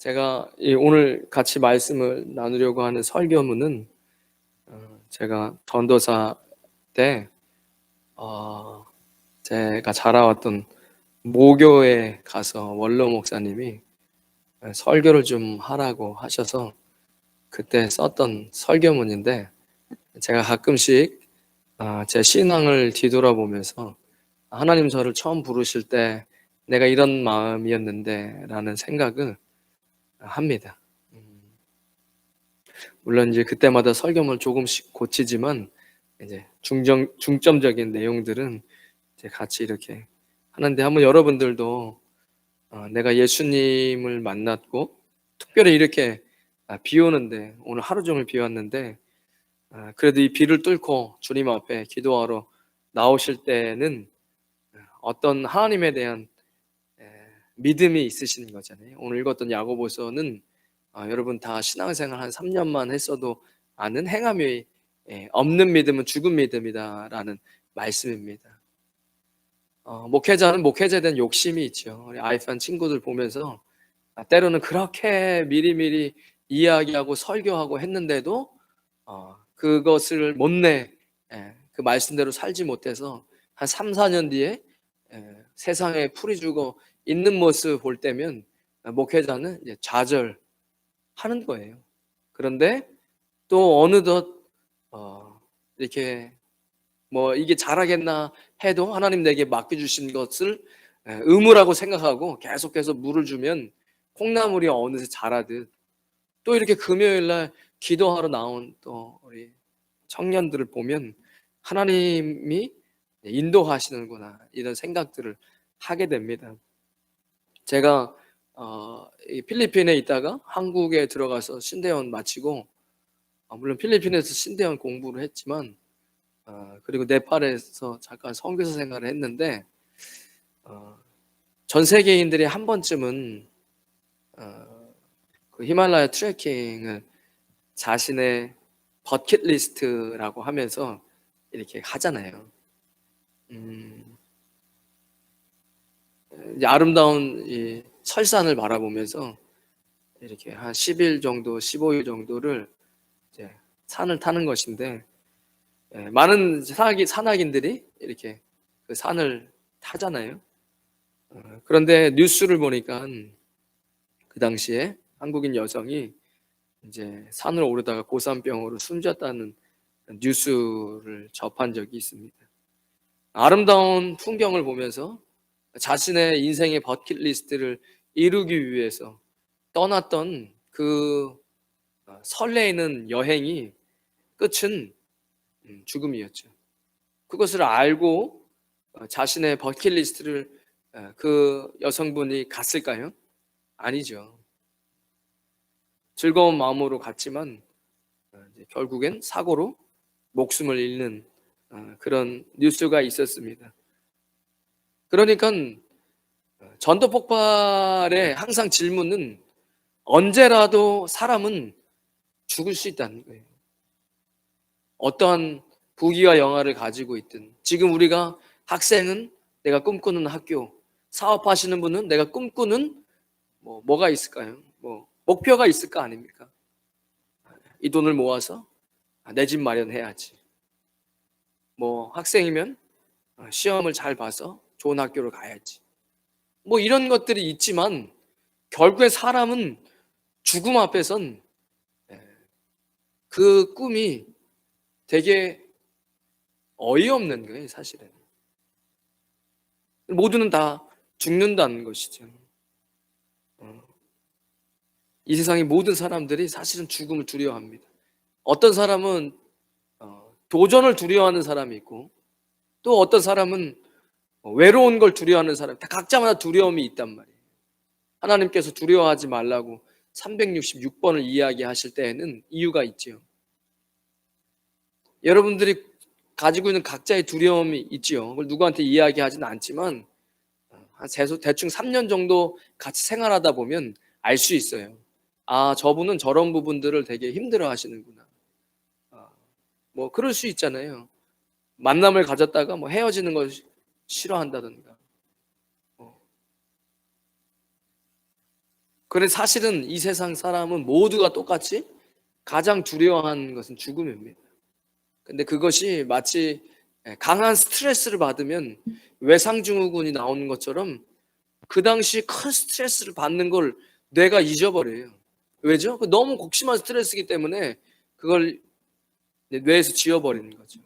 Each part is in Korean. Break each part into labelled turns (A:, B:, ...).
A: 제가 오늘 같이 말씀을 나누려고 하는 설교문은 제가 전도사 때 제가 자라왔던 모교에 가서 원로 목사님이 설교를 좀 하라고 하셔서 그때 썼던 설교문인데, 제가 가끔씩 제 신앙을 뒤돌아보면서 하나님 저를 처음 부르실 때 내가 이런 마음이었는데 라는 생각을 합니다. 물론 이제 그때마다 설교문을 조금씩 고치지만 이제 중점적인 내용들은 이제 같이 이렇게 하는데, 한번 여러분들도 내가 예수님을 만났고 특별히 이렇게 비 오는데, 오늘 하루 종일 비 왔는데 그래도 이 비를 뚫고 주님 앞에 기도하러 나오실 때는 어떤 하나님에 대한 믿음이 있으신 거잖아요. 오늘 읽었던 야고보서는 여러분 다 신앙생활 한 3년만 했어도 아는 행함이 없는 믿음은 죽은 믿음이다라는 말씀입니다. 목회자는 목회자에 대한 욕심이 있죠. 우리 아이판 친구들 보면서 때로는 그렇게 미리미리 이야기하고 설교하고 했는데도 그것을 못내, 그 말씀대로 살지 못해서 한 3, 4년 뒤에 세상에 풀이 주고 있는 모습 볼 때면 목회자는 이제 좌절하는 거예요. 그런데 또 어느덧 이렇게 뭐 이게 잘하겠나 해도 하나님 내게 맡겨주신 것을 의무라고 생각하고 계속해서 물을 주면 콩나물이 어느새 자라듯, 또 이렇게 금요일 날 기도하러 나온 또 우리 청년들을 보면 하나님이 인도하시는구나, 이런 생각들을 하게 됩니다. 제가 이 필리핀에 있다가 한국에 들어가서 신대원 마치고, 물론 필리핀에서 신대원 공부를 했지만 그리고 네팔에서 잠깐 선교사 생활을 했는데, 전 세계인들이 한 번쯤은 그 히말라야 트레킹을 자신의 버킷리스트라고 하면서 이렇게 하잖아요. 이제 아름다운 이 설산을 바라보면서 이렇게 한 10일 정도, 15일 정도를 이제 산을 타는 것인데, 많은 산악인들이 이렇게 그 산을 타잖아요. 그런데 뉴스를 보니까 그 당시에 한국인 여성이 이제 산을 오르다가 고산병으로 숨졌다는 뉴스를 접한 적이 있습니다. 아름다운 풍경을 보면서 자신의 인생의 버킷리스트를 이루기 위해서 떠났던 그 설레이는 여행이 끝은 죽음이었죠. 그것을 알고 자신의 버킷리스트를 그 여성분이 갔을까요? 아니죠. 즐거운 마음으로 갔지만 이제 결국엔 사고로 목숨을 잃는 그런 뉴스가 있었습니다. 그러니까 전도 폭발의 항상 질문은 언제라도 사람은 죽을 수 있다는 거예요. 어떠한 부귀와 영화를 가지고 있든, 지금 우리가 학생은 내가 꿈꾸는 학교, 사업하시는 분은 내가 꿈꾸는 뭐가 있을까요? 뭐 목표가 있을 거 아닙니까? 이 돈을 모아서 내 집 마련해야지. 뭐 학생이면 시험을 잘 봐서 좋은 학교를 가야지. 뭐 이런 것들이 있지만 결국에 사람은 죽음 앞에선 그 꿈이 되게 어이없는 거예요, 사실은. 모두는 다 죽는다는 것이죠. 이 세상의 모든 사람들이 사실은 죽음을 두려워합니다. 어떤 사람은 도전을 두려워하는 사람이 있고, 또 어떤 사람은 외로운 걸 두려워하는 사람, 다 각자마다 두려움이 있단 말이에요. 하나님께서 두려워하지 말라고 366번을 이야기하실 때에는 이유가 있지요. 여러분들이 가지고 있는 각자의 두려움이 있지요. 그걸 누구한테 이야기하지는 않지만 한 대충 3년 정도 같이 생활하다 보면 알 수 있어요. 아, 저분은 저런 부분들을 되게 힘들어 하시는구나. 뭐 그럴 수 있잖아요. 만남을 가졌다가 뭐 헤어지는 걸 싫어한다든가. 그런데 사실은 이 세상 사람은 모두가 똑같이 가장 두려워하는 것은 죽음입니다. 근데 그것이 마치 강한 스트레스를 받으면 외상증후군이 나오는 것처럼 그 당시 큰 스트레스를 받는 걸 뇌가 잊어버려요. 왜죠? 너무 곡심한 스트레스이기 때문에 그걸 뇌에서 지워버리는 거죠.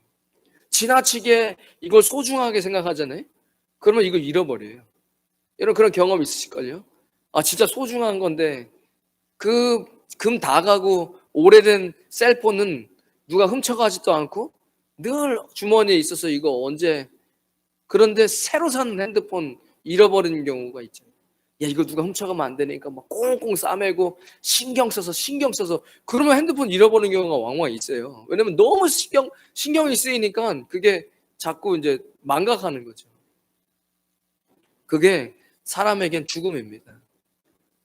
A: 지나치게 이걸 소중하게 생각하잖아요. 그러면 이걸 잃어버려요. 여러분 그런 경험 있으실걸요? 아 진짜 소중한 건데 그 금 다 가고 오래된 셀폰은 누가 훔쳐가지도 않고 늘 주머니에 있어서 이거 언제, 그런데 새로 산 핸드폰 잃어버리는 경우가 있잖아요. 야 이거 누가 훔쳐가면 안 되니까 막 꽁꽁 싸매고 신경 써서 그러면 핸드폰 잃어버리는 경우가 왕왕 있어요. 왜냐면 너무 신경이 쓰이니까 그게 자꾸 이제 망각하는 거죠. 그게 사람에겐 죽음입니다.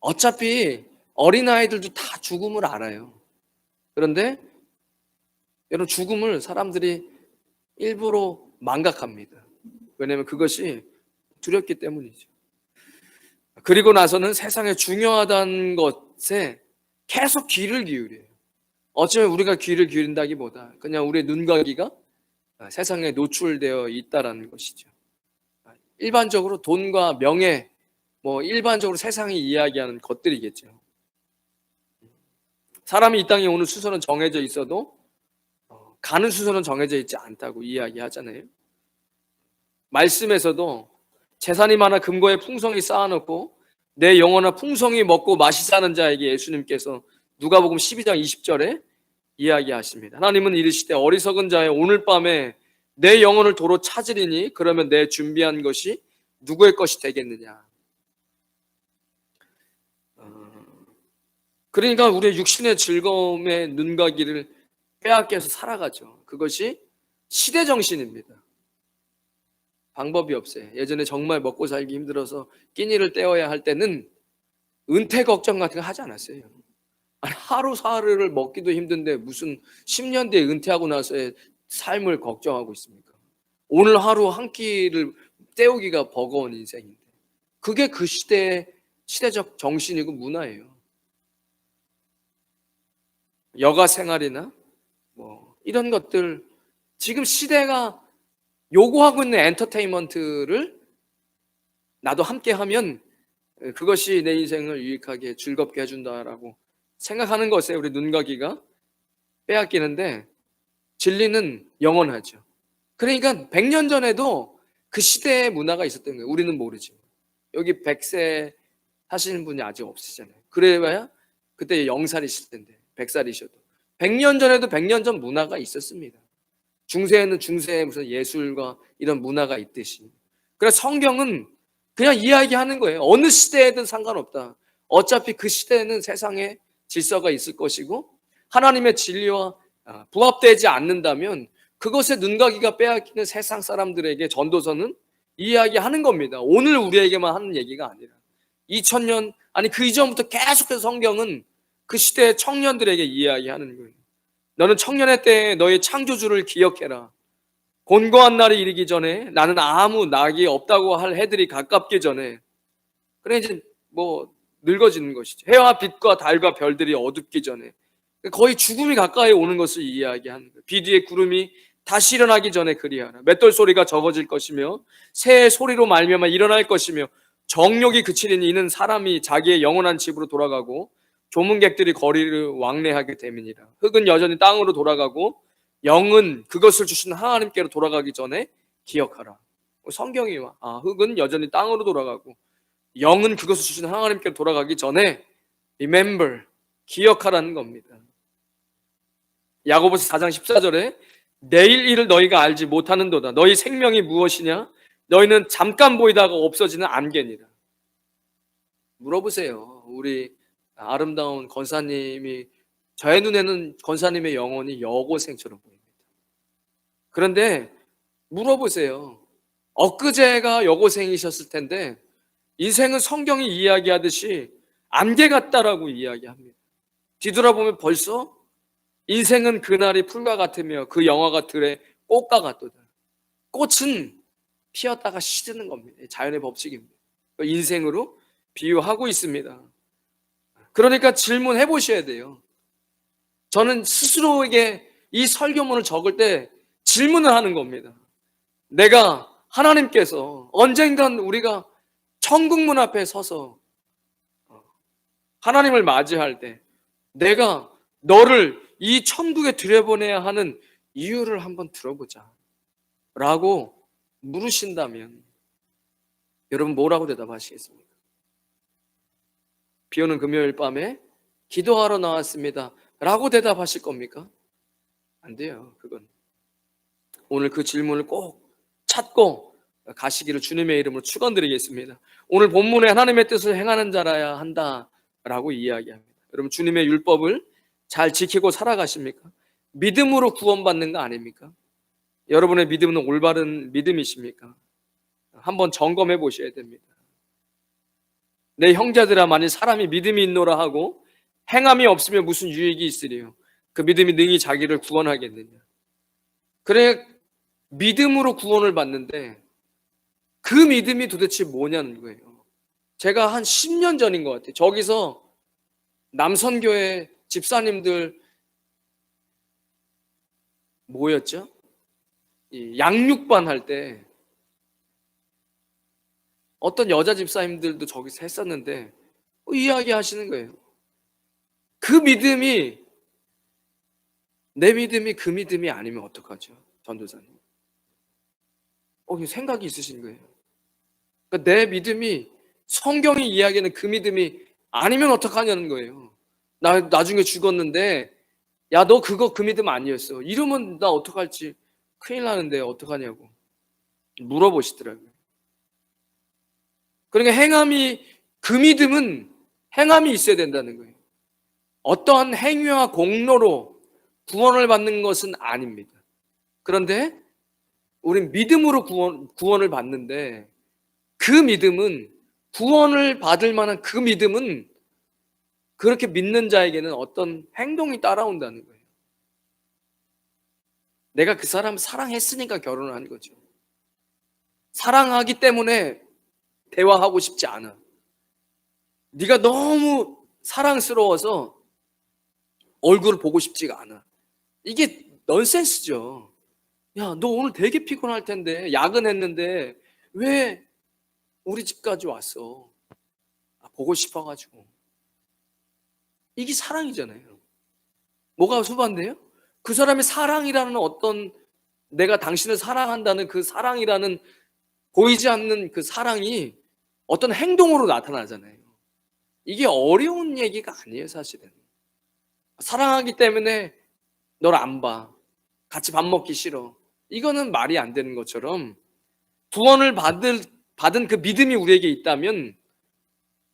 A: 어차피 어린아이들도 다 죽음을 알아요. 그런데 여러분 죽음을 사람들이 일부러 망각합니다. 왜냐하면 그것이 두렵기 때문이죠. 그리고 나서는 세상에 중요하다는 것에 계속 귀를 기울여요. 어쩌면 우리가 귀를 기울인다기보다 그냥 우리의 눈과 귀가 세상에 노출되어 있다라는 것이죠. 일반적으로 돈과 명예, 일반적으로 세상이 이야기하는 것들이겠죠. 사람이 이 땅에 오는 수소는 정해져 있어도 가는 수소는 정해져 있지 않다고 이야기하잖아요. 말씀에서도 재산이 많아 금고에 풍성히 쌓아놓고 내 영혼아 풍성히 먹고 마시 사는 자에게 예수님께서 누가복음 12장 20절에 이야기하십니다. 하나님은 이르시되 어리석은 자의 오늘 밤에 내 영혼을 도로 찾으리니 그러면 내 준비한 것이 누구의 것이 되겠느냐. 그러니까 우리의 육신의 즐거움의 눈과 귀를 빼앗겨서 살아가죠. 그것이 시대정신입니다. 방법이 없어요. 예전에 정말 먹고 살기 힘들어서 끼니를 때워야 할 때는 은퇴 걱정 같은 거 하지 않았어요. 아니, 하루를 먹기도 힘든데 무슨 10년 뒤에 은퇴하고 나서의 삶을 걱정하고 있습니까? 오늘 하루 한 끼를 때우기가 버거운 인생인데 그게 그 시대의 시대적 정신이고 문화예요. 여가 생활이나 이런 것들, 지금 시대가 요구하고 있는 엔터테인먼트를 나도 함께 하면 그것이 내 인생을 유익하게 즐겁게 해준다라고 생각하는 것에 우리 눈과 귀가 빼앗기는데 진리는 영원하죠. 그러니까 100년 전에도 그 시대의 문화가 있었던 거예요. 우리는 모르죠. 여기 100세 하시는 분이 아직 없으시잖아요. 그래봐야 그때 0살이실 텐데 100살이셔도 100년 전에도 100년 전 문화가 있었습니다. 중세에는 중세의 무슨 예술과 이런 문화가 있듯이. 그래서 성경은 그냥 이야기하는 거예요. 어느 시대에든 상관없다. 어차피 그 시대에는 세상에 질서가 있을 것이고 하나님의 진리와 부합되지 않는다면 그것에 눈과 귀가 빼앗기는 세상 사람들에게 전도서는 이야기하는 겁니다. 오늘 우리에게만 하는 얘기가 아니라 2000년 아니 그 이전부터 계속해서 성경은 그 시대의 청년들에게 이야기하는 거예요. 너는 청년의 때에 너의 창조주를 기억해라. 곤고한 날이 이르기 전에 나는 아무 낙이 없다고 할 해들이 가깝기 전에, 그래 이제 늙어지는 것이죠. 해와 빛과 달과 별들이 어둡기 전에 거의 죽음이 가까이 오는 것을 이야기하는 거예요. 비 뒤에 구름이 다시 일어나기 전에 그리하라. 맷돌 소리가 적어질 것이며 새의 소리로 말미암아 일어날 것이며 정욕이 그치리니 이는 사람이 자기의 영원한 집으로 돌아가고 조문객들이 거리를 왕래하게 됨이니라. 흙은 여전히 땅으로 돌아가고 영은 그것을 주신 하나님께로 돌아가기 전에 기억하라. 성경이 흙은 여전히 땅으로 돌아가고 영은 그것을 주신 하나님께로 돌아가기 전에 remember, 기억하라는 겁니다. 야고보서 4장 14절에 내일 일을 너희가 알지 못하는도다. 너희 생명이 무엇이냐? 너희는 잠깐 보이다가 없어지는 안개니라. 물어보세요. 우리 아름다운 권사님이, 저의 눈에는 권사님의 영혼이 여고생처럼 보입니다. 그런데 물어보세요. 엊그제가 여고생이셨을 텐데 인생은 성경이 이야기하듯이 안개 같다라고 이야기합니다. 뒤돌아보면 벌써 인생은 그날이 풀과 같으며 그 영화가 들의 꽃과 같도다. 꽃은 피었다가 시드는 겁니다. 자연의 법칙입니다. 인생으로 비유하고 있습니다. 그러니까 질문해 보셔야 돼요. 저는 스스로에게 이 설교문을 적을 때 질문을 하는 겁니다. 내가 하나님께서 언젠간 우리가 천국문 앞에 서서 하나님을 맞이할 때 내가 너를 이 천국에 들여보내야 하는 이유를 한번 들어보자 라고 물으신다면 여러분 뭐라고 대답하시겠습니까? 비 오는 금요일 밤에 기도하러 나왔습니다 라고 대답하실 겁니까? 안 돼요. 그건 오늘 그 질문을 꼭 찾고 가시기를 주님의 이름으로 축원드리겠습니다. 오늘 본문에 하나님의 뜻을 행하는 자라야 한다라고 이야기합니다. 여러분 주님의 율법을 잘 지키고 살아가십니까? 믿음으로 구원받는 거 아닙니까? 여러분의 믿음은 올바른 믿음이십니까? 한번 점검해 보셔야 됩니다. 내 형제들아 만일 사람이 믿음이 있노라 하고 행함이 없으면 무슨 유익이 있으리요? 그 믿음이 능히 자기를 구원하겠느냐? 그래 믿음으로 구원을 받는데 그 믿음이 도대체 뭐냐는 거예요. 제가 한 10년 전인 것 같아요. 저기서 남선교회 집사님들 뭐였죠? 이 양육반 할 때 어떤 여자 집사님들도 저기서 했었는데 이야기 하시는 거예요. 그 믿음이 내 믿음이 그 믿음이 아니면 어떡하죠? 전도사님. 생각이 있으신 거예요. 그러니까 내 믿음이 성경이 이야기하는 그 믿음이 아니면 어떡하냐는 거예요. 나 나중에 죽었는데 야 너 그거 그 믿음 아니었어. 이러면 나 어떡할지 큰일 나는데 어떡하냐고 물어보시더라고요. 그러니까 행함이 그 믿음은 행함이 있어야 된다는 거예요. 어떠한 행위와 공로로 구원을 받는 것은 아닙니다. 그런데 우린 믿음으로 구원을 받는데 그 믿음은 구원을 받을 만한 그 믿음은 그렇게 믿는 자에게는 어떤 행동이 따라온다는 거예요. 내가 그 사람 사랑했으니까 결혼을 한 거죠. 사랑하기 때문에 대화하고 싶지 않아. 네가 너무 사랑스러워서 얼굴을 보고 싶지가 않아. 이게 넌센스죠. 야, 너 오늘 되게 피곤할 텐데 야근했는데 왜 우리 집까지 왔어? 보고 싶어가지고. 이게 사랑이잖아요. 뭐가 수반돼요? 그 사람의 사랑이라는 어떤 내가 당신을 사랑한다는 그 사랑이라는 보이지 않는 그 사랑이 어떤 행동으로 나타나잖아요. 이게 어려운 얘기가 아니에요, 사실은. 사랑하기 때문에 널 안 봐. 같이 밥 먹기 싫어. 이거는 말이 안 되는 것처럼 구원을 받은 그 믿음이 우리에게 있다면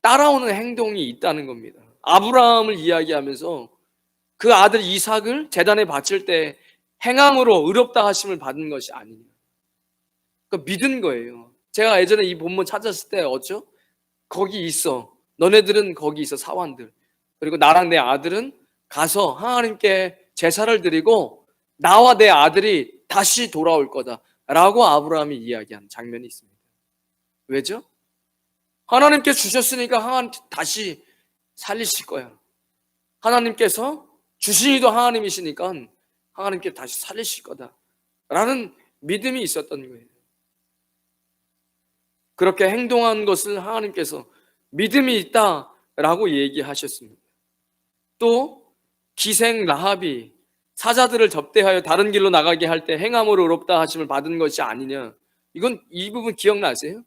A: 따라오는 행동이 있다는 겁니다. 아브라함을 이야기하면서 그 아들 이삭을 제단에 바칠 때 행함으로 의롭다 하심을 받은 것이 아니냐. 그러니까 믿은 거예요. 제가 예전에 이 본문 찾았을 때 어쩌? 거기 있어. 너네들은 거기 있어, 사환들. 그리고 나랑 내 아들은 가서 하나님께 제사를 드리고 나와 내 아들이 다시 돌아올 거다 라고 아브라함이 이야기한 장면이 있습니다. 왜죠? 하나님께 주셨으니까 하나님 다시 살리실 거야. 하나님께서 주신 이도 하나님이시니까 하나님께 다시 살리실 거다 라는 믿음이 있었던 거예요. 그렇게 행동한 것을 하나님께서 믿음이 있다라고 얘기하셨습니다. 또 기생 라합이 사자들을 접대하여 다른 길로 나가게 할 때 행함으로 의롭다 하심을 받은 것이 아니냐. 이건 이 부분 기억나세요?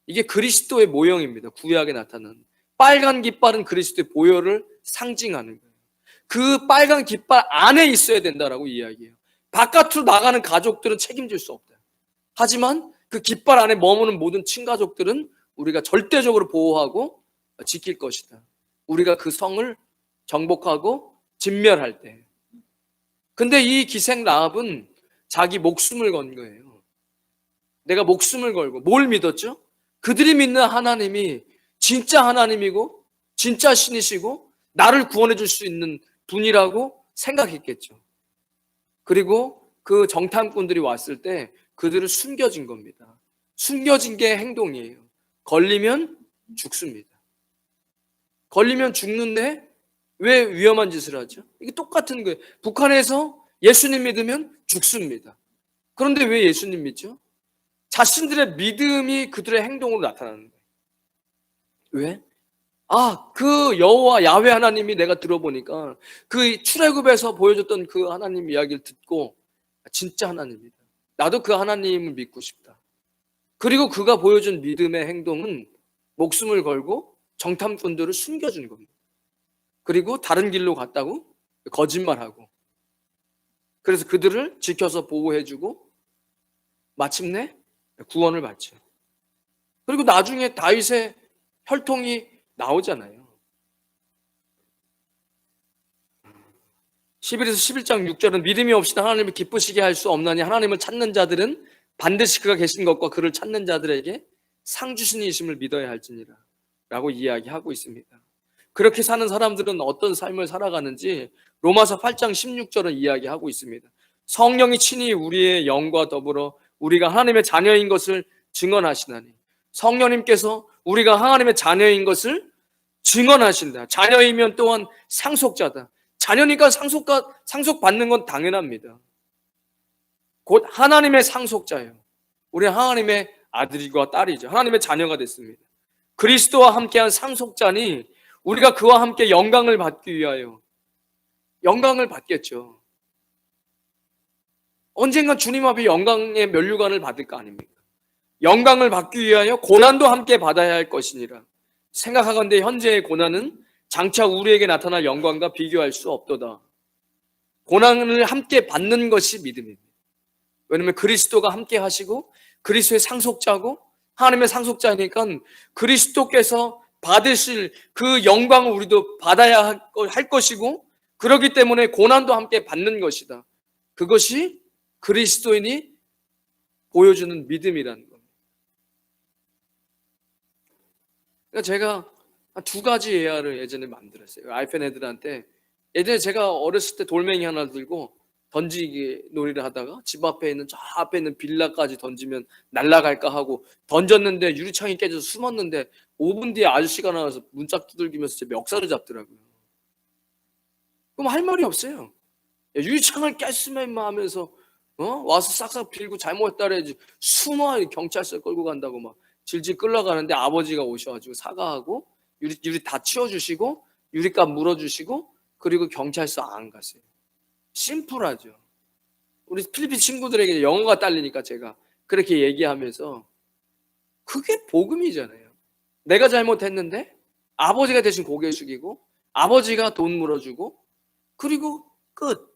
A: 이게 그리스도의 모형입니다. 구약에 나타나는 빨간 깃발은 그리스도의 보혈을 상징하는 거예요. 그 빨간 깃발 안에 있어야 된다라고 이야기해요. 바깥으로 나가는 가족들은 책임질 수 없다. 하지만 그 깃발 안에 머무는 모든 친가족들은 우리가 절대적으로 보호하고 지킬 것이다. 우리가 그 성을 정복하고 진멸할 때. 근데 이 기생 라합은 자기 목숨을 건 거예요. 내가 목숨을 걸고 뭘 믿었죠? 그들이 믿는 하나님이 진짜 하나님이고 진짜 신이시고 나를 구원해 줄 수 있는 분이라고 생각했겠죠. 그리고 그 정탐꾼들이 왔을 때 그들은 숨겨진 겁니다. 숨겨진 게 행동이에요. 걸리면 죽습니다. 걸리면 죽는데 왜 위험한 짓을 하죠? 이게 똑같은 거예요. 북한에서 예수님 믿으면 죽습니다. 그런데 왜 예수님 믿죠? 자신들의 믿음이 그들의 행동으로 나타나는 거예요. 왜? 그 여호와 야훼 하나님이 내가 들어보니까 그 출애굽에서 보여줬던 그 하나님 이야기를 듣고 진짜 하나님이다. 나도 그 하나님을 믿고 싶다. 그리고 그가 보여준 믿음의 행동은 목숨을 걸고 정탐꾼들을 숨겨준 겁니다. 그리고 다른 길로 갔다고 거짓말하고, 그래서 그들을 지켜서 보호해주고 마침내 구원을 받죠. 그리고 나중에 다윗의 혈통이 나오잖아요. 11에서 11장 6절은 믿음이 없이 하나님을 기쁘시게 할 수 없나니 하나님을 찾는 자들은 반드시 그가 계신 것과 그를 찾는 자들에게 상 주시는 이심을 믿어야 할지니라 라고 이야기하고 있습니다. 그렇게 사는 사람들은 어떤 삶을 살아가는지 로마서 8장 16절은 이야기하고 있습니다. 성령이 친히 우리의 영과 더불어 우리가 하나님의 자녀인 것을 증언하시나니, 성령님께서 우리가 하나님의 자녀인 것을 증언하신다. 자녀이면 또한 상속자다. 자녀니까 상속받는 건 당연합니다. 곧 하나님의 상속자예요. 우리 하나님의 아들과 딸이죠. 하나님의 자녀가 됐습니다. 그리스도와 함께한 상속자니 우리가 그와 함께 영광을 받기 위하여 영광을 받겠죠. 언젠가 주님 앞에 영광의 면류관을 받을 거 아닙니까? 영광을 받기 위하여 고난도 함께 받아야 할 것이니라. 생각하건대 현재의 고난은 장차 우리에게 나타날 영광과 비교할 수 없도다. 고난을 함께 받는 것이 믿음입니다. 왜냐하면 그리스도가 함께 하시고 그리스도의 상속자고 하나님의 상속자니까 그리스도께서 받으실 그 영광을 우리도 받아야 할 것이고, 그렇기 때문에 고난도 함께 받는 것이다. 그것이 그리스도인이 보여주는 믿음이라는 겁니다. 그러니까 제가 두 가지 예화를 예전에 만들었어요. 아이팬 애들한테. 예전에 제가 어렸을 때 돌멩이 하나 들고 던지기 놀이를 하다가 집 앞에 있는 저 앞에 있는 빌라까지 던지면 날아갈까 하고 던졌는데 유리창이 깨져서 숨었는데 5분 뒤에 아저씨가 나와서 문짝 두들기면서 제 멱살을 잡더라고요. 그럼 할 말이 없어요. 야, 유리창을 깼으면 임마 하면서 와서 싹싹 빌고 잘못했다 그래야지. 숨어, 경찰서 끌고 간다고 막 질질 끌러가는데 아버지가 오셔가지고 사과하고 유리 다 치워주시고 유리값 물어주시고 그리고 경찰서 안 가세요. 심플하죠. 우리 필리핀 친구들에게 영어가 딸리니까 제가 그렇게 얘기하면서, 그게 복음이잖아요. 내가 잘못했는데 아버지가 대신 고개 숙이고 아버지가 돈 물어주고 그리고 끝.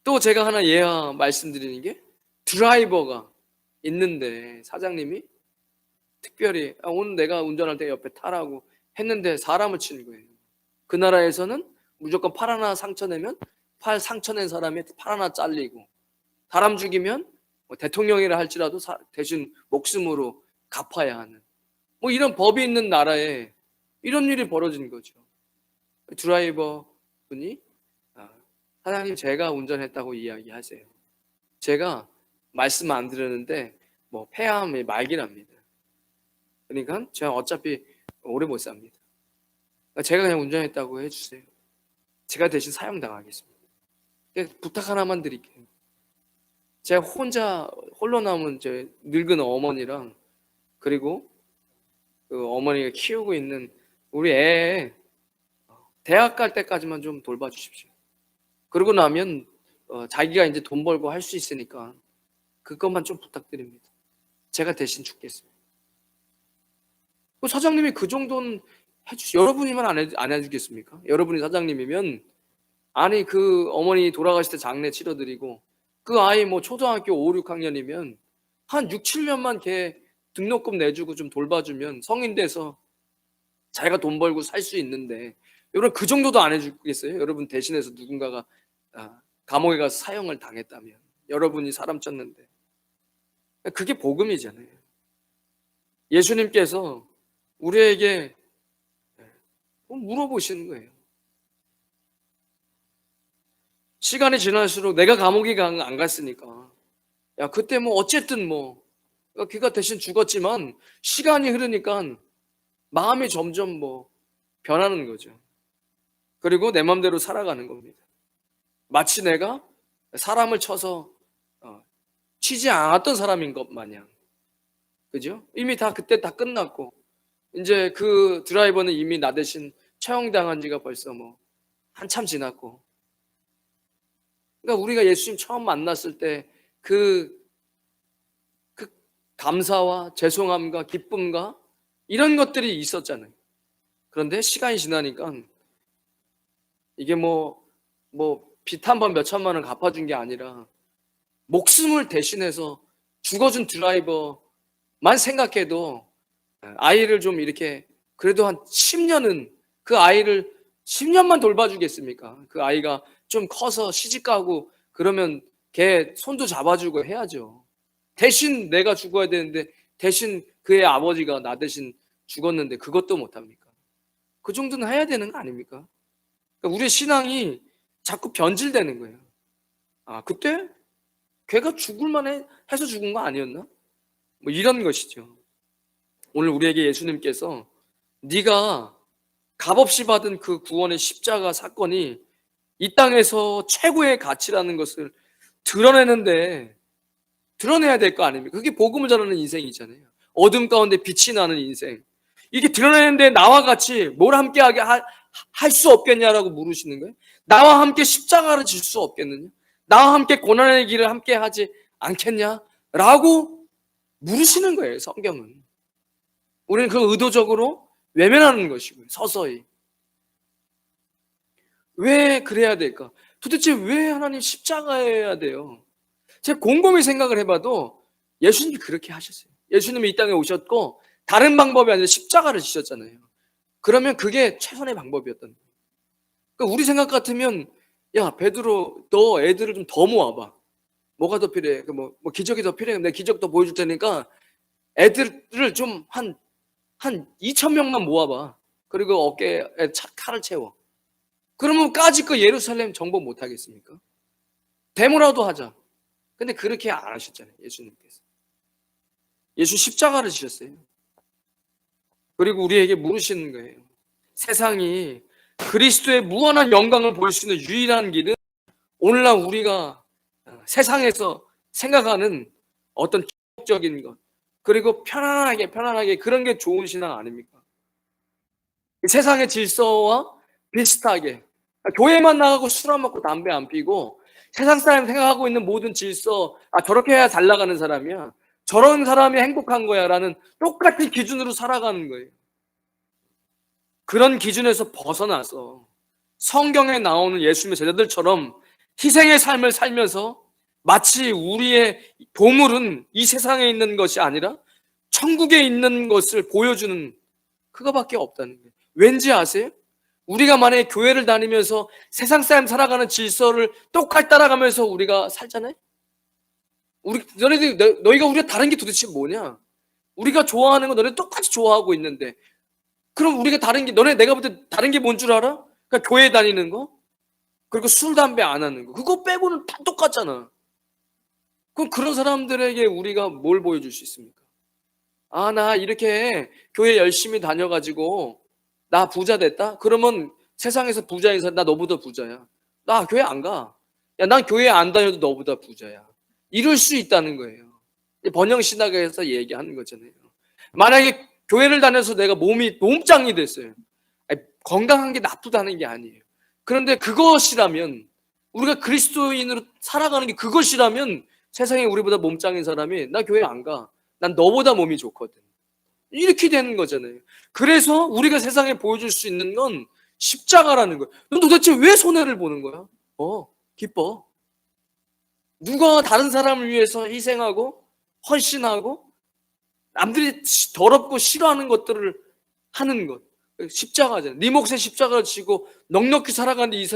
A: 또 제가 하나 예화 말씀드리는 게, 드라이버가 있는데 사장님이 특별히 오늘 내가 운전할 때 옆에 타라고 했는데 사람을 치는 거예요. 그 나라에서는 무조건 팔 하나 상처 내면 팔 상처 낸 사람이 팔 하나 잘리고, 사람 죽이면 대통령이라 할지라도 대신 목숨으로 갚아야 하는 이런 법이 있는 나라에 이런 일이 벌어진 거죠. 드라이버 분이 사장님 제가 운전했다고 이야기하세요. 제가 말씀 안 들었는데 폐암의 말기랍니다. 그러니까 제가 어차피 오래 못 삽니다. 제가 그냥 운전했다고 해주세요. 제가 대신 사형당하겠습니다. 부탁 하나만 드릴게요. 제가 홀로 남은 제 늙은 어머니랑 그리고 그 어머니가 키우고 있는 우리 애 대학 갈 때까지만 좀 돌봐주십시오. 그러고 나면 자기가 이제 돈 벌고 할 수 있으니까 그것만 좀 부탁드립니다. 제가 대신 죽겠습니다. 사장님이 그 정도는 여러분이면 안 해주겠습니까? 여러분이 사장님이면, 아니 그 어머니 돌아가실 때 장례 치러드리고 그 아이 초등학교 5, 6학년이면 한 6, 7년만 걔 등록금 내주고 좀 돌봐주면 성인 돼서 자기가 돈 벌고 살 수 있는데, 여러분 그 정도도 안 해주겠어요? 여러분 대신해서 누군가가 감옥에 가서 사형을 당했다면, 여러분이 사람 쳤는데. 그게 복음이잖아요. 예수님께서 우리에게 물어보시는 거예요. 시간이 지날수록 내가 감옥에 안 갔으니까, 그때 어쨌든 걔가 대신 죽었지만 시간이 흐르니까 마음이 점점 변하는 거죠. 그리고 내 맘대로 살아가는 겁니다. 마치 내가 사람을 쳐서 치지 않았던 사람인 것 마냥. 그죠? 이미 다 그때 다 끝났고 이제 그 드라이버는 이미 나 대신 처형당한 지가 벌써 한참 지났고. 그러니까 우리가 예수님 처음 만났을 때 그 감사와 죄송함과 기쁨과 이런 것들이 있었잖아요. 그런데 시간이 지나니까 이게 빚 한 번 몇 천만 원 갚아준 게 아니라 목숨을 대신해서 죽어준 드라이버만 생각해도 아이를 좀 이렇게 그래도 한 10년은 그 아이를 10년만 돌봐주겠습니까? 그 아이가 좀 커서 시집가고 그러면 걔 손도 잡아주고 해야죠. 대신 내가 죽어야 되는데 대신 그의 아버지가 나 대신 죽었는데 그것도 못합니까? 그 정도는 해야 되는 거 아닙니까? 그러니까 우리의 신앙이 자꾸 변질되는 거예요. 아, 그때 걔가 죽을 만해 해서 죽은 거 아니었나? 이런 것이죠. 오늘 우리에게 예수님께서 네가 값없이 받은 그 구원의 십자가 사건이 이 땅에서 최고의 가치라는 것을 드러내는데 드러내야 될 거 아닙니까? 그게 복음을 전하는 인생이잖아요. 어둠 가운데 빛이 나는 인생. 이게 드러내는데 나와 같이 뭘 함께하게 할 수 없겠냐라고 물으시는 거예요. 나와 함께 십자가를 질 수 없겠느냐? 나와 함께 고난의 길을 함께 하지 않겠냐라고 물으시는 거예요. 성경은. 우리는 그 의도적으로 외면하는 것이고요. 서서히. 왜 그래야 될까? 도대체 왜 하나님 십자가여야 돼요? 제가 곰곰이 생각을 해봐도 예수님이 그렇게 하셨어요. 예수님이 이 땅에 오셨고 다른 방법이 아니라 십자가를 지셨잖아요. 그러면 그게 최선의 방법이었던 거예요. 그러니까 우리 생각 같으면 야 베드로 너 애들을 좀 더 모아봐. 뭐가 더 필요해? 기적이 더 필요해. 내가 기적 더 보여줄 테니까 애들을 좀 한 2천 명만 모아봐. 그리고 어깨에 칼을 채워. 그러면 까짓 거 예루살렘 정복 못 하겠습니까? 데모라도 하자. 근데 그렇게 안 하셨잖아요. 예수님께서. 예수 십자가를 지셨어요. 그리고 우리에게 물으시는 거예요. 세상이 그리스도의 무한한 영광을 볼 수 있는 유일한 길은 오늘날 우리가 세상에서 생각하는 어떤 기적인 것 그리고 편안하게 그런 게 좋은 신앙 아닙니까? 세상의 질서와 비슷하게 교회만 나가고 술 안 먹고 담배 안 피고 세상 사람이 생각하고 있는 모든 질서 저렇게 해야 잘 나가는 사람이야. 저런 사람이 행복한 거야 라는 똑같은 기준으로 살아가는 거예요. 그런 기준에서 벗어나서 성경에 나오는 예수님의 제자들처럼 희생의 삶을 살면서 마치 우리의 보물은 이 세상에 있는 것이 아니라 천국에 있는 것을 보여주는 그거밖에 없다는 거예요. 왠지 아세요? 우리가 만약에 교회를 다니면서 세상 사람 살아가는 질서를 똑같이 따라가면서 우리가 살잖아요. 너희가 우리가 다른 게 도대체 뭐냐? 우리가 좋아하는 거 너네 똑같이 좋아하고 있는데 그럼 우리가 다른 게 내가 볼 때 다른 게 뭔 줄 알아? 그러니까 교회 다니는 거 그리고 술 담배 안 하는 거 그거 빼고는 다 똑같잖아. 그럼 그런 사람들에게 우리가 뭘 보여줄 수 있습니까? 나 이렇게 교회 열심히 다녀가지고 나 부자 됐다? 그러면 세상에서 부자인 사람 나 너보다 부자야. 나 교회 안 가. 야, 난 교회 안 다녀도 너보다 부자야. 이럴 수 있다는 거예요. 번영신학에서 얘기하는 거잖아요. 만약에 교회를 다녀서 내가 몸짱이 됐어요. 건강한 게 나쁘다는 게 아니에요. 그런데 그것이라면 우리가 그리스도인으로 살아가는 게 그것이라면 세상에 우리보다 몸짱인 사람이 나 교회 안 가. 난 너보다 몸이 좋거든. 이렇게 되는 거잖아요. 그래서 우리가 세상에 보여줄 수 있는 건 십자가라는 거예요. 넌 도대체 왜 손해를 보는 거야? 기뻐. 누가 다른 사람을 위해서 희생하고 헌신하고 남들이 더럽고 싫어하는 것들을 하는 것. 십자가잖아요. 네 몫에 십자가를 지고 넉넉히 살아가는데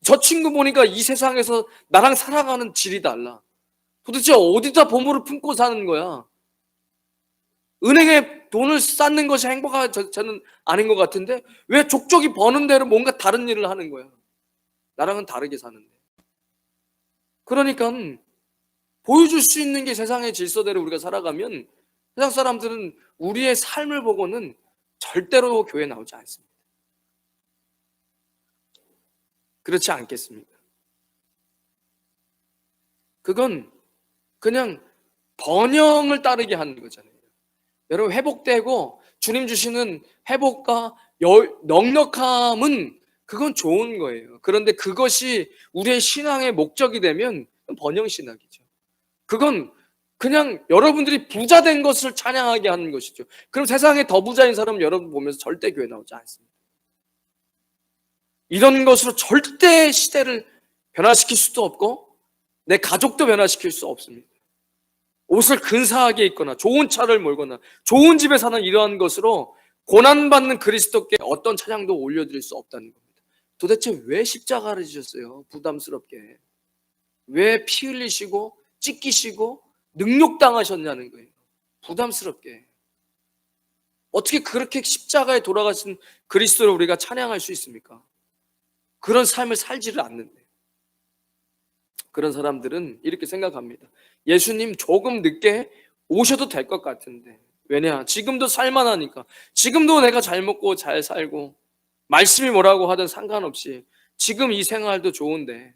A: 저 친구 보니까 이 세상에서 나랑 살아가는 질이 달라. 도대체 어디다 보물을 품고 사는 거야? 은행에 돈을 쌓는 것이 행복한 저는 아닌 것 같은데 왜 족족이 버는 대로 뭔가 다른 일을 하는 거야? 나랑은 다르게 사는데. 그러니까 보여줄 수 있는 게 세상의 질서대로 우리가 살아가면 세상 사람들은 우리의 삶을 보고는 절대로 교회 나오지 않습니다. 그렇지 않겠습니까? 그건 그냥 번영을 따르게 하는 거잖아요. 여러분, 회복되고 주님 주시는 회복과 넉넉함은 그건 좋은 거예요. 그런데 그것이 우리의 신앙의 목적이 되면 번영신학이죠. 그건 그냥 여러분들이 부자 된 것을 찬양하게 하는 것이죠. 그럼 세상에 더 부자인 사람은 여러분 보면서 절대 교회 나오지 않습니다. 이런 것으로 절대 시대를 변화시킬 수도 없고 내 가족도 변화시킬 수 없습니다. 옷을 근사하게 입거나 좋은 차를 몰거나 좋은 집에 사는 이러한 것으로 고난받는 그리스도께 어떤 찬양도 올려드릴 수 없다는 겁니다. 도대체 왜 십자가를 지셨어요? 부담스럽게. 왜 피 흘리시고 찢기시고 능욕당하셨냐는 거예요. 부담스럽게. 어떻게 그렇게 십자가에 돌아가신 그리스도를 우리가 찬양할 수 있습니까? 그런 삶을 살지를 않는데. 그런 사람들은 이렇게 생각합니다. 예수님 조금 늦게 오셔도 될 것 같은데. 왜냐? 지금도 살만하니까. 지금도 내가 잘 먹고 잘 살고 말씀이 뭐라고 하든 상관없이 지금 이 생활도 좋은데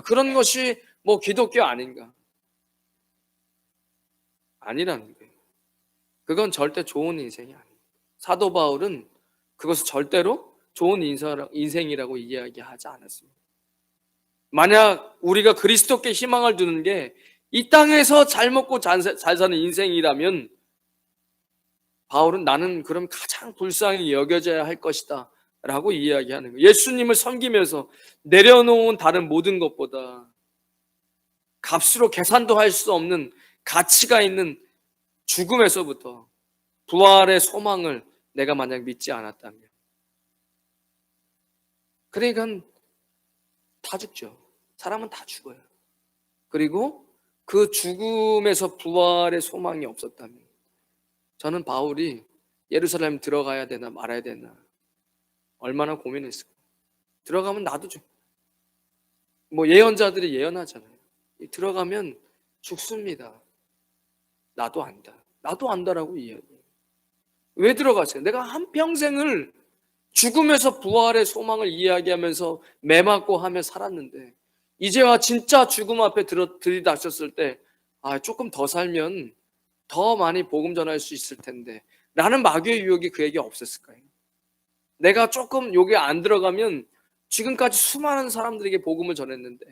A: 그런 것이 뭐 기독교 아닌가? 아니라는 거예요. 그건 절대 좋은 인생이 아닙니다. 사도 바울은 그것을 절대로 좋은 인생이라고 이야기하지 않았습니다. 만약 우리가 그리스도께 희망을 두는 게 이 땅에서 잘 먹고 잘 사는 인생이라면 바울은 나는 그럼 가장 불쌍히 여겨져야 할 것이다 라고 이야기하는 거예요. 예수님을 섬기면서 내려놓은 다른 모든 것보다 값으로 계산도 할 수 없는 가치가 있는 죽음에서부터 부활의 소망을 내가 만약 믿지 않았다면, 그러니까 다 죽죠. 사람은 다 죽어요. 그리고 그 죽음에서 부활의 소망이 없었다면 저는 바울이 예루살렘 들어가야 되나 말아야 되나 얼마나 고민했을까. 들어가면 나도 뭐 예언자들이 예언하잖아요. 들어가면 죽습니다. 나도 안다. 나도 안다라고 이야기해요. 왜 들어가세요? 내가 한평생을 죽음에서 부활의 소망을 이야기하면서 매맞고 하며 살았는데 이제와 진짜 죽음 앞에 들이닥쳤을 때 조금 더 살면 더 많이 복음 전할 수 있을 텐데 라는 마귀의 유혹이 그에게 없었을까요? 내가 조금 여기 안 들어가면 지금까지 수많은 사람들에게 복음을 전했는데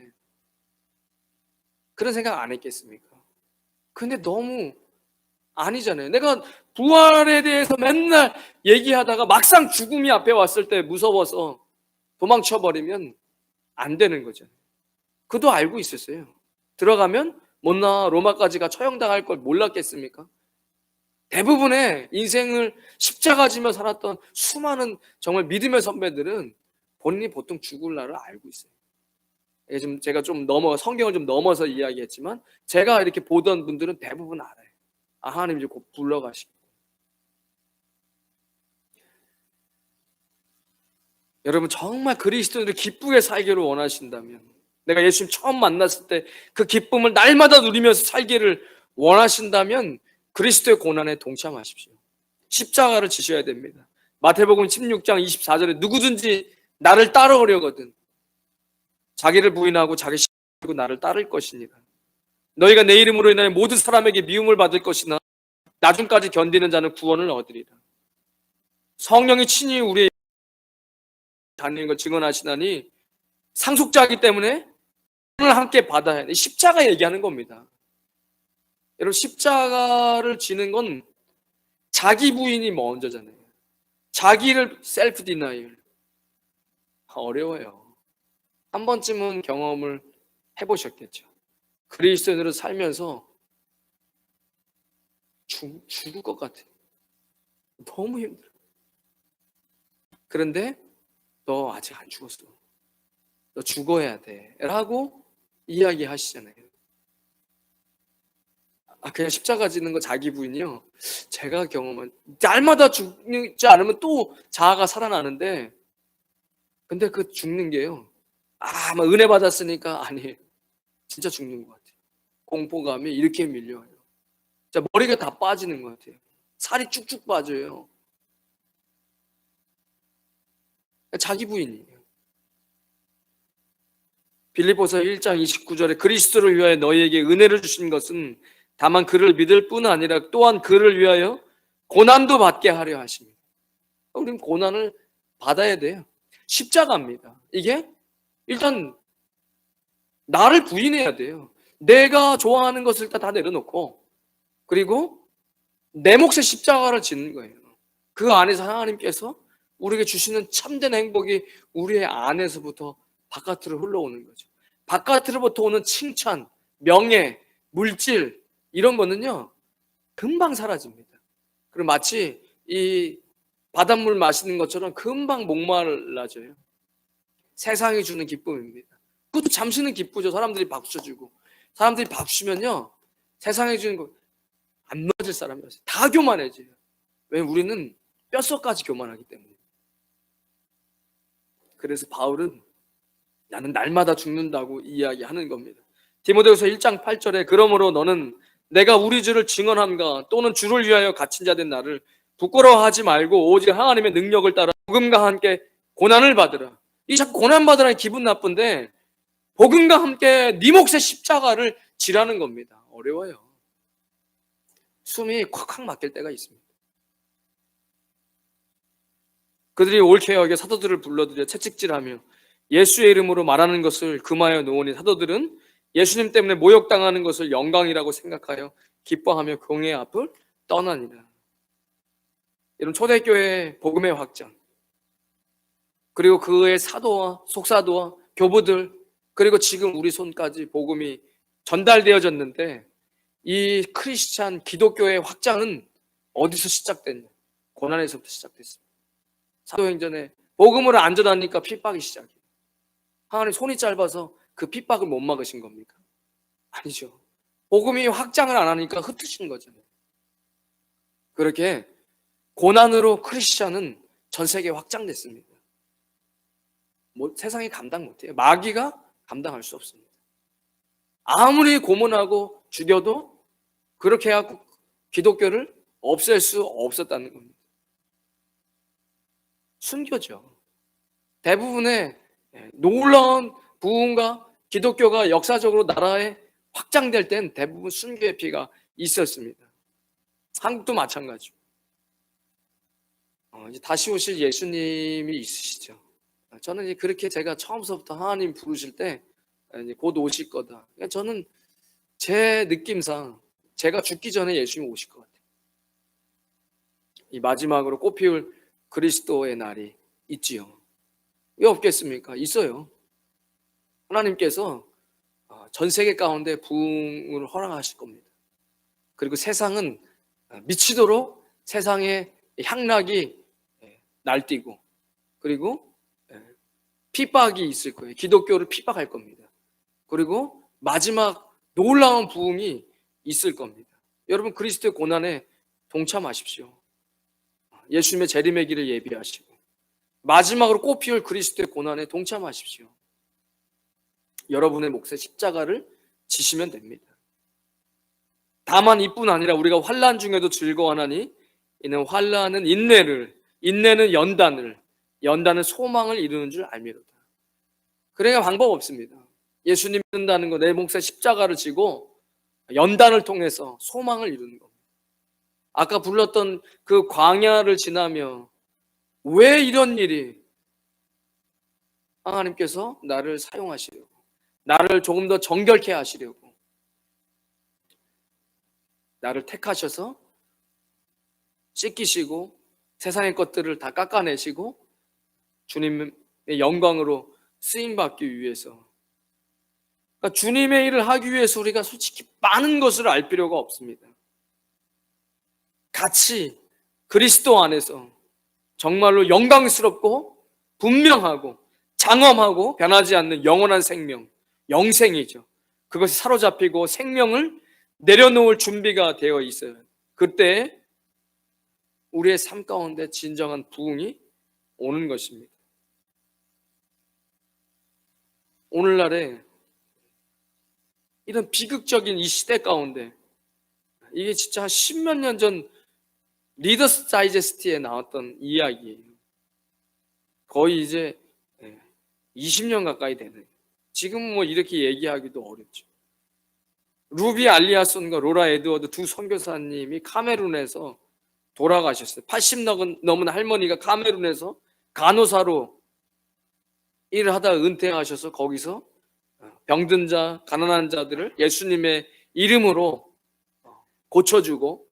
A: 그런 생각 안 했겠습니까? 근데 너무 아니잖아요. 내가 부활에 대해서 맨날 얘기하다가 막상 죽음이 앞에 왔을 때 무서워서 도망쳐버리면 안 되는 거죠. 그도 알고 있었어요. 들어가면 못 나와 로마까지가 처형당할 걸 몰랐겠습니까? 대부분의 인생을 십자가 지며 살았던 수많은 정말 믿음의 선배들은 본인이 보통 죽을 날을 알고 있어요. 지금 제가 성경을 좀 넘어서 이야기했지만 제가 이렇게 보던 분들은 대부분 알아요. 하나님 이제 곧 불러가시고. 여러분 정말 그리스도인을 기쁘게 살기를 원하신다면, 내가 예수님 처음 만났을 때 그 기쁨을 날마다 누리면서 살기를 원하신다면 그리스도의 고난에 동참하십시오. 십자가를 지셔야 됩니다. 마태복음 16장 24절에 누구든지 나를 따라오려거든 자기를 부인하고 자기 십자가를 나를 따를 것이니라. 너희가 내 이름으로 인하여 모든 사람에게 미움을 받을 것이나 나중까지 견디는 자는 구원을 얻으리라. 성령이 친히 우리의 다니는 걸 증언하시나니 상속자이기 때문에 오늘 함께 받아야 돼. 십자가 얘기하는 겁니다. 여러분 십자가를 지는 건 자기 부인이 먼저잖아요. 자기를 셀프 디나이얼. 어려워요. 한 번쯤은 경험을 해보셨겠죠. 그리스도인으로 살면서 죽을 것 같아요. 너무 힘들어. 그런데 너 아직 안 죽었어. 너 죽어야 돼. 라고 이야기하시잖아요. 그냥 십자가 지는 거 자기 부인이요. 제가 경험한 날마다 죽지 않으면 또 자아가 살아나는데, 근데 그 죽는 게요. 막 은혜 받았으니까 아니에요. 진짜 죽는 것 같아요. 공포감이 이렇게 밀려요. 진짜 머리가 다 빠지는 것 같아요. 살이 쭉쭉 빠져요. 자기 부인이에요. 빌립보서 1장 29절에 그리스도를 위하여 너희에게 은혜를 주신 것은 다만 그를 믿을 뿐 아니라 또한 그를 위하여 고난도 받게 하려 하십니다. 우리는 고난을 받아야 돼요. 십자가입니다. 이게 일단 나를 부인해야 돼요. 내가 좋아하는 것을 다 내려놓고, 그리고 내 몫의 십자가를 짓는 거예요. 그 안에서 하나님께서 우리에게 주시는 참된 행복이 우리의 안에서부터 바깥으로 흘러오는 거죠. 바깥으로부터 오는 칭찬, 명예, 물질 이런 거는요 금방 사라집니다. 그리고 마치 이 바닷물 마시는 것처럼 금방 목말라져요. 세상이 주는 기쁨입니다. 그것도 잠시는 기쁘죠. 사람들이 박수 쳐주고, 사람들이 박수 치면요 세상에 주는 거 안 맞을 사람이었어요. 다 교만해져요. 왜냐면 우리는 뼛속까지 교만하기 때문에. 그래서 바울은 나는 날마다 죽는다고 이야기하는 겁니다. 디모데후서 1장 8절에 그러므로 너는 내가 우리 주를 증언함과 또는 주를 위하여 갇힌 자 된 나를 부끄러워하지 말고 오직 하나님의 능력을 따라 복음과 함께 고난을 받으라. 이 자꾸 고난 받으라니 기분 나쁜데 복음과 함께 네 몫의 십자가를 지라는 겁니다. 어려워요. 숨이 콱콱 막힐 때가 있습니다. 그들이 옳게 여겨 사도들을 불러들여 채찍질하며 예수의 이름으로 말하는 것을 금하여 놓으니 사도들은 예수님 때문에 모욕당하는 것을 영광이라고 생각하여 기뻐하며 공의 앞을 떠나니라. 이런 초대교회의 복음의 확장, 그리고 그의 사도와 속사도와 교부들, 그리고 지금 우리 손까지 복음이 전달되어졌는데, 이 크리스찬 기독교의 확장은 어디서 시작됐냐? 고난에서부터 시작됐습니다. 사도행전에 복음을 안 전하니까 핍박이 시작이에요. 하나님 손이 짧아서 그 핍박을 못 막으신 겁니까? 아니죠. 복음이 확장을 안 하니까 흩으신 거잖아요. 그렇게 고난으로 크리스찬은 전 세계에 확장됐습니다. 세상이 감당 못해요. 마귀가 감당할 수 없습니다. 아무리 고문하고 죽여도 그렇게 해갖고 기독교를 없앨 수 없었다는 겁니다. 순교죠. 대부분의 놀라운 부흥과 기독교가 역사적으로 나라에 확장될 땐 대부분 순교의 피가 있었습니다. 한국도 마찬가지고. 이제 다시 오실 예수님이 있으시죠. 저는 이제 그렇게 제가 처음서부터 하나님 부르실 때 이제 곧 오실 거다. 그러니까 저는 제 느낌상 제가 죽기 전에 예수님이 오실 것 같아요. 이 마지막으로 꽃피울 그리스도의 날이 있지요. 왜 없겠습니까? 있어요. 하나님께서 전 세계 가운데 부흥을 허락하실 겁니다. 그리고 세상은 미치도록 세상의 향락이 날뛰고, 그리고 핍박이 있을 거예요. 기독교를 핍박할 겁니다. 그리고 마지막 놀라운 부흥이 있을 겁니다. 여러분 그리스도의 고난에 동참하십시오. 예수님의 재림의 길을 예비하시고 마지막으로 꽃피울 그리스도의 고난에 동참하십시오. 여러분의 몫에 십자가를 지시면 됩니다. 다만 이뿐 아니라 우리가 환난 중에도 즐거워하나니 이는 환난은 인내를, 인내는 연단을, 연단은 소망을 이루는 줄 알미로다. 그래야 방법 없습니다. 예수님 믿는다는 거, 내 몫에 십자가를 지고 연단을 통해서 소망을 이루는 겁니다. 아까 불렀던 그 광야를 지나며 왜 이런 일이, 하나님께서 나를 사용하시려고, 나를 조금 더 정결케 하시려고 나를 택하셔서 씻기시고 세상의 것들을 다 깎아내시고 주님의 영광으로 쓰임받기 위해서, 그러니까 주님의 일을 하기 위해서 우리가 솔직히 많은 것을 알 필요가 없습니다. 같이 그리스도 안에서 정말로 영광스럽고 분명하고 장엄하고 변하지 않는 영원한 생명, 영생이죠. 그것이 사로잡히고 생명을 내려놓을 준비가 되어 있어요. 그때 우리의 삶 가운데 진정한 부흥이 오는 것입니다. 오늘날에 이런 비극적인 이 시대 가운데, 이게 진짜 한 10몇 년 전 리더스 다이제스트에 나왔던 이야기예요. 거의 이제 20년 가까이 되는. 지금 뭐 이렇게 얘기하기도 어렵죠. 루비 알리아손과 로라 에드워드 두 선교사님이 카메룬에서 돌아가셨어요. 80 넘은 할머니가 카메룬에서 간호사로 일을 하다가 은퇴하셔서 거기서 병든 자, 가난한 자들을 예수님의 이름으로 고쳐주고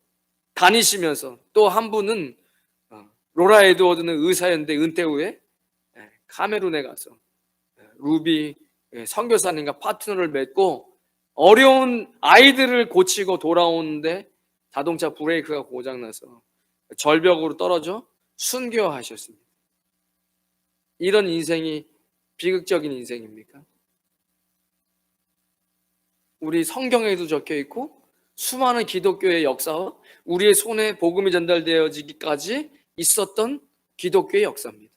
A: 다니시면서, 또 한 분은 로라 에드워드는 의사였는데 은퇴 후에 카메룬에 가서 루비 선교사님과 파트너를 맺고 어려운 아이들을 고치고 돌아오는데 자동차 브레이크가 고장나서 절벽으로 떨어져 순교하셨습니다. 이런 인생이 비극적인 인생입니까? 우리 성경에도 적혀 있고 수많은 기독교의 역사와 우리의 손에 복음이 전달되어지기까지 있었던 기독교의 역사입니다.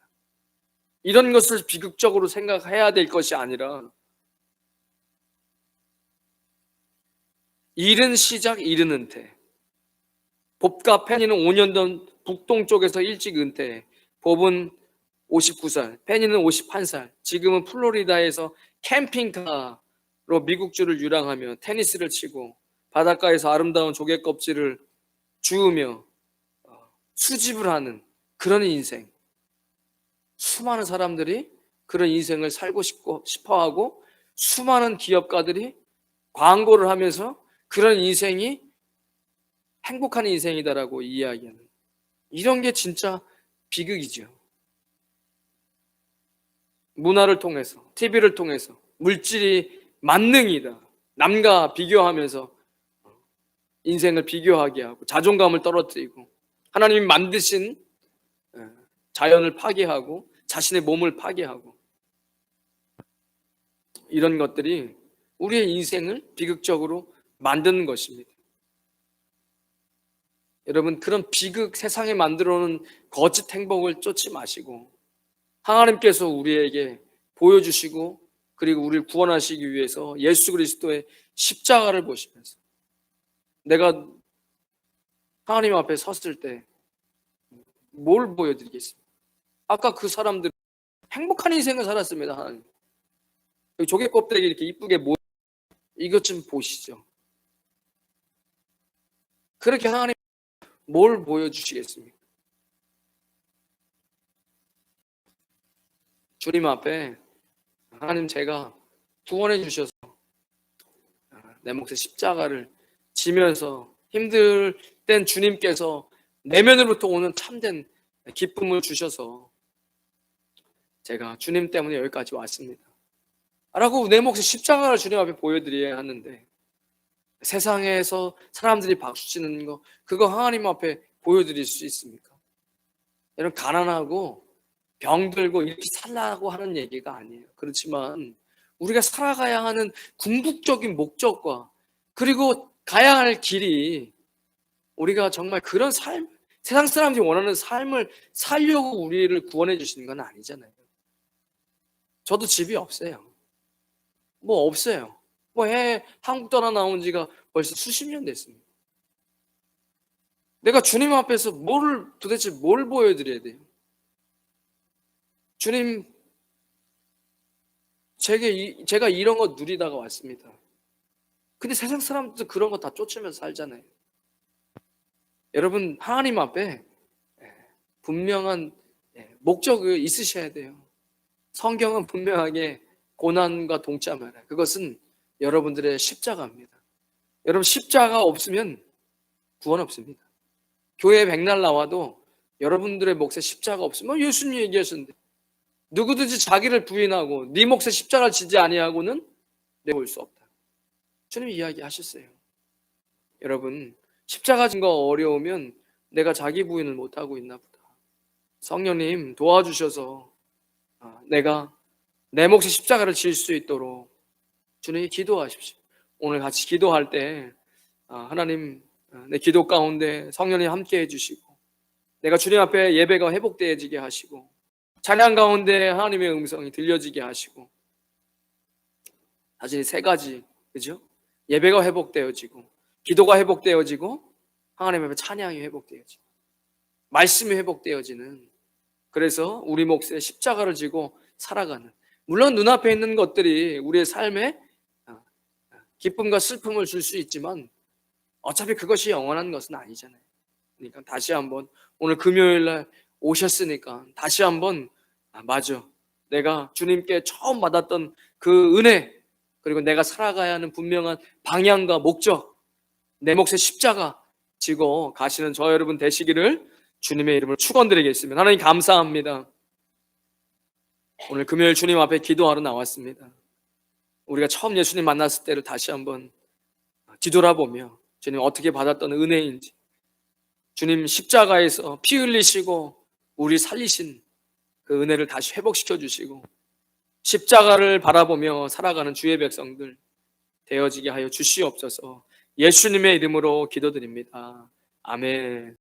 A: 이런 것을 비극적으로 생각해야 될 것이 아니라 이른 시작 이른 은퇴. 봅과 페니는 5년 전 북동쪽에서 일찍 은퇴. 봅은 59살, 페니는 51살. 지금은 플로리다에서 캠핑카로 미국주를 유랑하며 테니스를 치고 바닷가에서 아름다운 조개 껍질을 주우며 수집을 하는 그런 인생. 수많은 사람들이 그런 인생을 살고 싶어하고 수많은 기업가들이 광고를 하면서 그런 인생이 행복한 인생이다라고 이야기하는, 이런 게 진짜 비극이죠. 문화를 통해서, TV를 통해서 물질이 만능이다, 남과 비교하면서 인생을 비교하게 하고 자존감을 떨어뜨리고 하나님이 만드신 자연을 파괴하고 자신의 몸을 파괴하고, 이런 것들이 우리의 인생을 비극적으로 만드는 것입니다. 여러분, 그런 비극, 세상에 만들어 놓은 거짓 행복을 쫓지 마시고 하나님께서 우리에게 보여주시고 그리고 우리를 구원하시기 위해서 예수 그리스도의 십자가를 보시면서, 내가 하나님 앞에 섰을 때 뭘 보여드리겠습니까? 아까 그 사람들 행복한 인생을 살았습니다. 하나님, 조개 껍데기 이렇게 이쁘게 이것 좀 보시죠. 그렇게 하나님 뭘 보여주시겠습니까? 주님 앞에, 하나님, 제가 구원해 주셔서 내 몫의 십자가를 지면서 힘들 땐 주님께서 내면으로부터 오는 참된 기쁨을 주셔서 제가 주님 때문에 여기까지 왔습니다 라고 내 몫의 십자가를 주님 앞에 보여드려야 하는데, 세상에서 사람들이 박수치는 거, 그거 하나님 앞에 보여드릴 수 있습니까? 여러분, 가난하고 병들고 이렇게 살라고 하는 얘기가 아니에요. 그렇지만 우리가 살아가야 하는 궁극적인 목적과 그리고 가야 할 길이, 우리가 정말 그런 삶, 세상 사람들이 원하는 삶을 살려고 우리를 구원해 주시는 건 아니잖아요. 저도 집이 없어요. 뭐 없어요. 한국 떠나 나온 지가 벌써 수십 년 됐습니다. 내가 주님 앞에서 도대체 뭘 보여드려야 돼요? 주님, 제가 이런 거 누리다가 왔습니다. 근데 세상 사람들도 그런 거 다 쫓으면서 살잖아요. 여러분, 하나님 앞에 분명한 목적이 있으셔야 돼요. 성경은 분명하게 고난과 동참하라. 그것은 여러분들의 십자가입니다. 여러분, 십자가 없으면 구원 없습니다. 교회에 백날 나와도 여러분들의 몫에 십자가 없으면, 예수님이 얘기하셨는데 누구든지 자기를 부인하고 네 몫에 십자가를 지지 아니하고는 내가 올 수 없다. 주님이 이야기하셨어요. 여러분, 십자가 진 거 어려우면 내가 자기 부인을 못하고 있나 보다. 성령님 도와주셔서 내가 내 몫의 십자가를 질 수 있도록 주님이 기도하십시오. 오늘 같이 기도할 때 하나님, 내 기도 가운데 성령님 함께 해주시고 내가 주님 앞에 예배가 회복되어지게 하시고 찬양 가운데 하나님의 음성이 들려지게 하시고, 사실 세 가지, 그죠? 예배가 회복되어지고 기도가 회복되어지고 하나님 앞에 찬양이 회복되어지고 말씀이 회복되어지는 그래서 우리 몫에 십자가를 지고 살아가는, 물론 눈앞에 있는 것들이 우리의 삶에 기쁨과 슬픔을 줄 수 있지만 어차피 그것이 영원한 것은 아니잖아요. 그러니까 다시 한번 오늘 금요일 날 오셨으니까 다시 한번 맞아, 내가 주님께 처음 받았던 그 은혜, 그리고 내가 살아가야 하는 분명한 방향과 목적, 내 몫의 십자가 지고 가시는 저 여러분 되시기를 주님의 이름으로 축원드리겠습니다. 하나님 감사합니다. 오늘 금요일 주님 앞에 기도하러 나왔습니다. 우리가 처음 예수님 만났을 때를 다시 한번 뒤돌아보며 주님 어떻게 받았던 은혜인지, 주님 십자가에서 피 흘리시고 우리 살리신 그 은혜를 다시 회복시켜 주시고 십자가를 바라보며 살아가는 주의 백성들 되어지게 하여 주시옵소서. 예수님의 이름으로 기도드립니다. 아멘.